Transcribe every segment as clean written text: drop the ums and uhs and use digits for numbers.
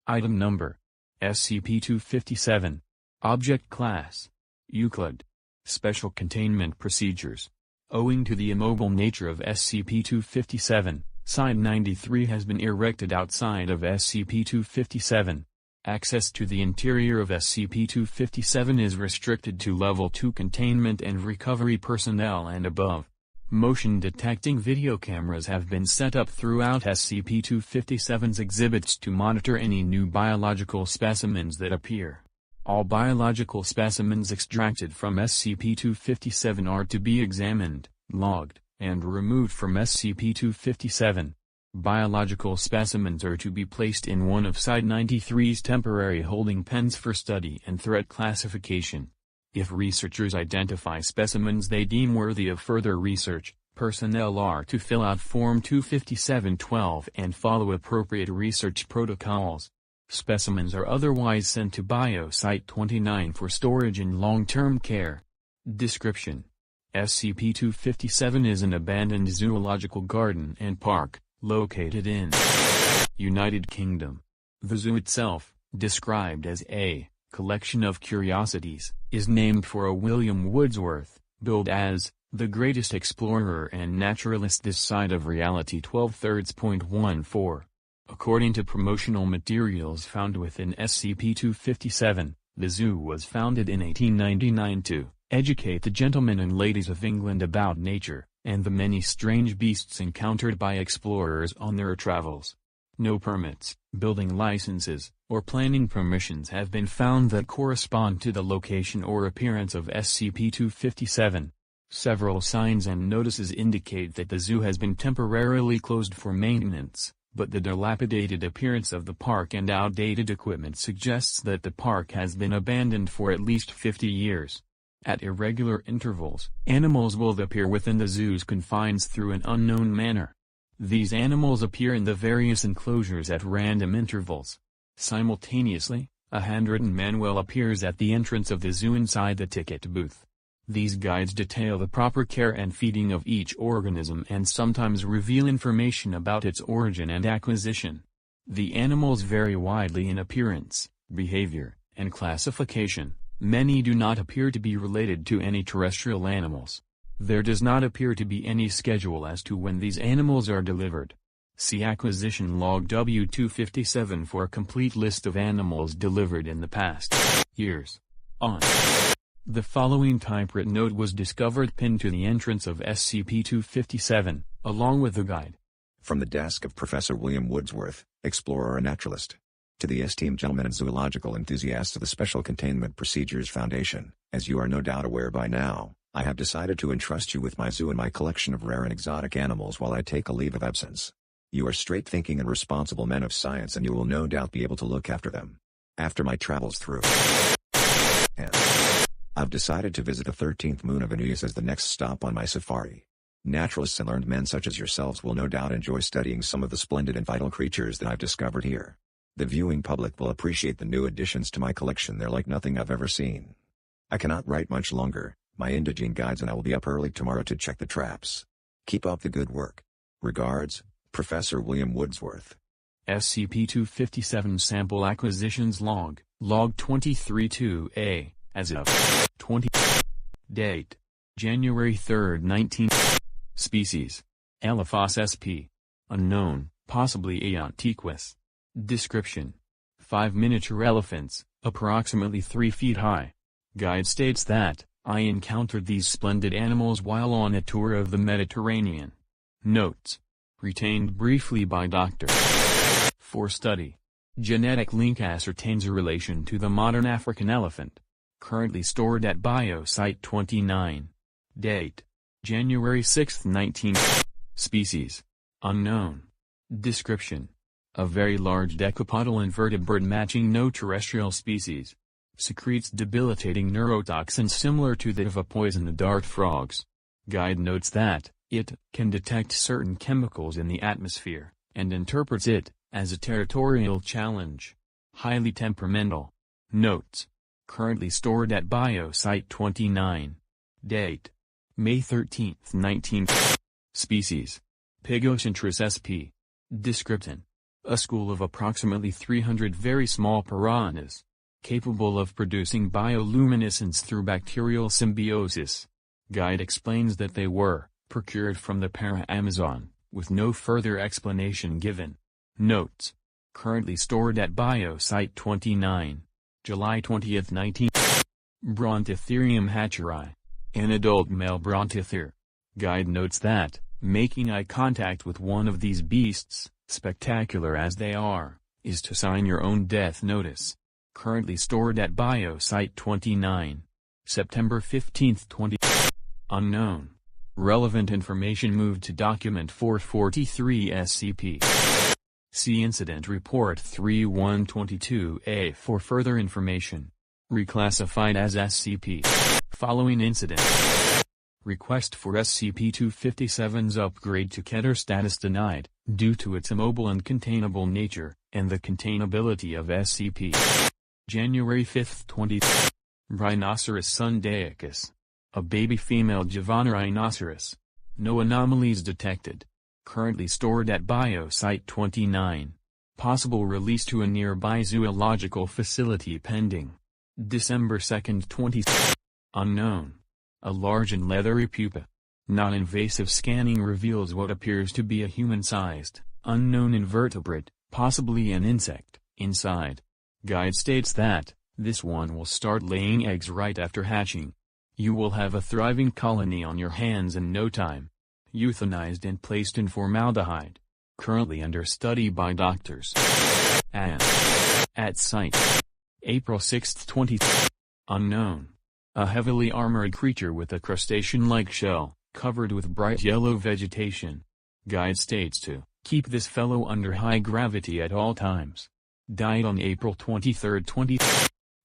Item Number: SCP-257. Object Class: Euclid. Special Containment Procedures: owing to the immobile nature of SCP-257, Site-93 has been erected outside of SCP-257. Access to the interior of SCP-257 is restricted to Level 2 containment and recovery personnel and above. Motion-detecting video cameras have been set up throughout SCP-257's exhibits to monitor any new biological specimens that appear. All biological specimens extracted from SCP-257 are to be examined, logged, and removed from SCP-257. Biological specimens are to be placed in one of Site-93's temporary holding pens for study and threat classification. If researchers identify specimens they deem worthy of further research, personnel are to fill out Form 257-12 and follow appropriate research protocols. Specimens are otherwise sent to Bio-Site-29 for storage and long-term care. Description: SCP-257 is an abandoned zoological garden and park, located in United Kingdom. The zoo itself, described as a collection of curiosities, is named for a William Wordsworth, billed as the greatest explorer and naturalist this side of reality 12/3.14. According to promotional materials found within SCP-257, the zoo was founded in 1899 to educate the gentlemen and ladies of England about nature, and the many strange beasts encountered by explorers on their travels. No permits, building licenses, or planning permissions have been found that correspond to the location or appearance of SCP-257. Several signs and notices indicate that the zoo has been temporarily closed for maintenance, but the dilapidated appearance of the park and outdated equipment suggests that the park has been abandoned for at least 50 years. At irregular intervals, animals will appear within the zoo's confines through an unknown manner. These animals appear in the various enclosures at random intervals. Simultaneously, a handwritten manual appears at the entrance of the zoo inside the ticket booth. These guides detail the proper care and feeding of each organism and sometimes reveal information about its origin and acquisition. The animals vary widely in appearance, behavior, and classification. Many do not appear to be related to any terrestrial animals. There does not appear to be any schedule as to when these animals are delivered. See Acquisition Log W-257 for a complete list of animals delivered in the past years. On. The following typewritten note was discovered pinned to the entrance of SCP-257, along with the guide. From the desk of Professor William Wordsworth, explorer and naturalist. To the esteemed gentlemen and zoological enthusiasts of the Special Containment Procedures Foundation, as you are no doubt aware by now, I have decided to entrust you with my zoo and my collection of rare and exotic animals while I take a leave of absence. You are straight-thinking and responsible men of science and you will no doubt be able to look after them. After my travels through I've decided to visit the 13th moon of Aeneas as the next stop on my safari. Naturalists and learned men such as yourselves will no doubt enjoy studying some of the splendid and vital creatures that I've discovered here. The viewing public will appreciate the new additions to my collection. They're like nothing I've ever seen. I cannot write much longer. My indigene guides and I will be up early tomorrow to check the traps. Keep up the good work. Regards, Professor William Wordsworth. SCP-257 Sample Acquisitions Log, Log 23-2A, as of 20. Date: January 3, 19. Species: Elephas sp. Unknown, possibly Aeontequus. Description: 5 miniature elephants, approximately 3 feet high. Guide states that, I encountered these splendid animals while on a tour of the Mediterranean. Notes: retained briefly by Dr. For study. Genetic link ascertains a relation to the modern African elephant. Currently stored at Bio-Site-29. Date: January 6, 19. Species: Unknown. Description: a very large decapodal invertebrate matching no terrestrial species. Secretes debilitating neurotoxins similar to that of a poisoned dart frogs. Guide notes that, it can detect certain chemicals in the atmosphere, and interprets it as a territorial challenge. Highly temperamental. Notes: currently stored at Bio-Site-29. Date: May 13, 19. Species: Pygocentris sp. Description: A school of approximately 300 very small piranhas, capable of producing bioluminescence through bacterial symbiosis. Guide explains that they were procured from the para-Amazon, with no further explanation given. Notes. Currently stored at Biosite 29. July 20, 19. Brontotherium hatcheri. An adult male brontothere. Guide notes that, making eye contact with one of these beasts, spectacular as they are, is to sign your own death notice. Currently stored at Biosite 29. September 15, 20. Unknown. Relevant information moved to Document 443 SCP. See Incident Report 3122-A for further information. Reclassified as SCP. Following incident. Request for SCP-257's upgrade to Keter status denied, due to its immobile and containable nature, and the containability of SCP. January 5, 20. Rhinoceros sundaicus. A baby female Javan rhinoceros. No anomalies detected. Currently stored at Biosite 29. Possible release to a nearby zoological facility pending. December 2, 20. Unknown. A large and leathery pupa. Non-invasive scanning reveals what appears to be a human-sized, unknown invertebrate, possibly an insect, inside. Guide states that, this one will start laying eggs right after hatching. You will have a thriving colony on your hands in no time. Euthanized and placed in formaldehyde. Currently under study by doctors. And at site. April 6, 20. Unknown. A heavily armored creature with a crustacean-like shell, covered with bright yellow vegetation. Guide states to keep this fellow under high gravity at all times. Died on April 23, 20.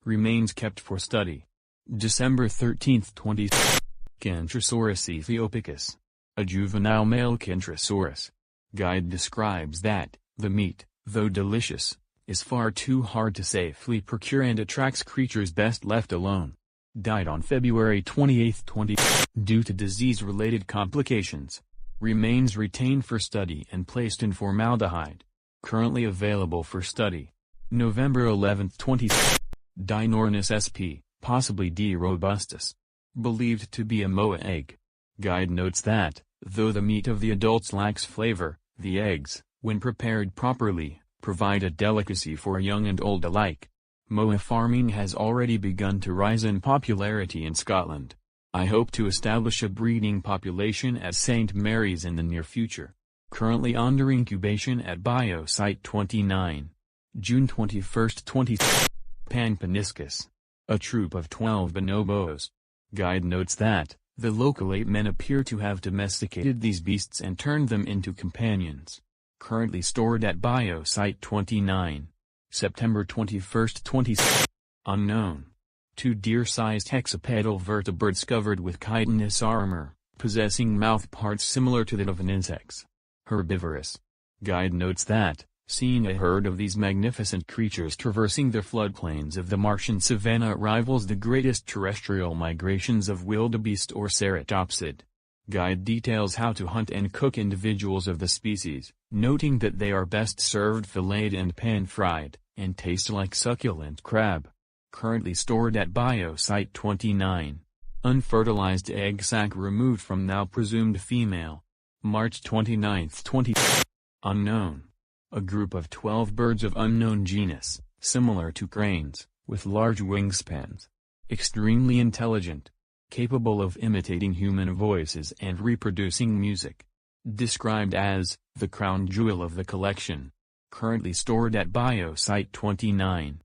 Remains kept for study. December 13, 20. Kentrosaurus ethiopicus. A juvenile male Kentrosaurus. Guide describes that, the meat, though delicious, is far too hard to safely procure and attracts creatures best left alone. Died on February 28, 20. Due to disease-related complications. Remains retained for study and placed in formaldehyde. Currently available for study. November 11, 20. Dinornis sp. Possibly D. robustus. Believed to be a moa egg. Guide notes that, though the meat of the adults lacks flavor, the eggs, when prepared properly, provide a delicacy for young and old alike. Moa farming has already begun to rise in popularity in Scotland. I hope to establish a breeding population at St. Mary's in the near future. Currently under incubation at Biosite 29. June 21, 20. Panpaniscus. A troop of 12 bonobos. Guide notes that, the local ape men appear to have domesticated these beasts and turned them into companions. Currently stored at Biosite 29. September 21, 20. Unknown. Two deer-sized hexapedal vertebrates covered with chitinous armor, possessing mouth parts similar to that of an insect. Herbivorous. Guide notes that, seeing a herd of these magnificent creatures traversing the floodplains of the Martian savanna rivals the greatest terrestrial migrations of wildebeest or ceratopsid. Guide details how to hunt and cook individuals of the species, noting that they are best served filleted and pan-fried, and taste like succulent crab. Currently stored at Biosite 29. Unfertilized egg sac removed from now presumed female. March 29, 20. Unknown. A group of 12 birds of unknown genus, similar to cranes, with large wingspans. Extremely intelligent. Capable of imitating human voices and reproducing music. Described as, the crown jewel of the collection. Currently stored at Biosite 29.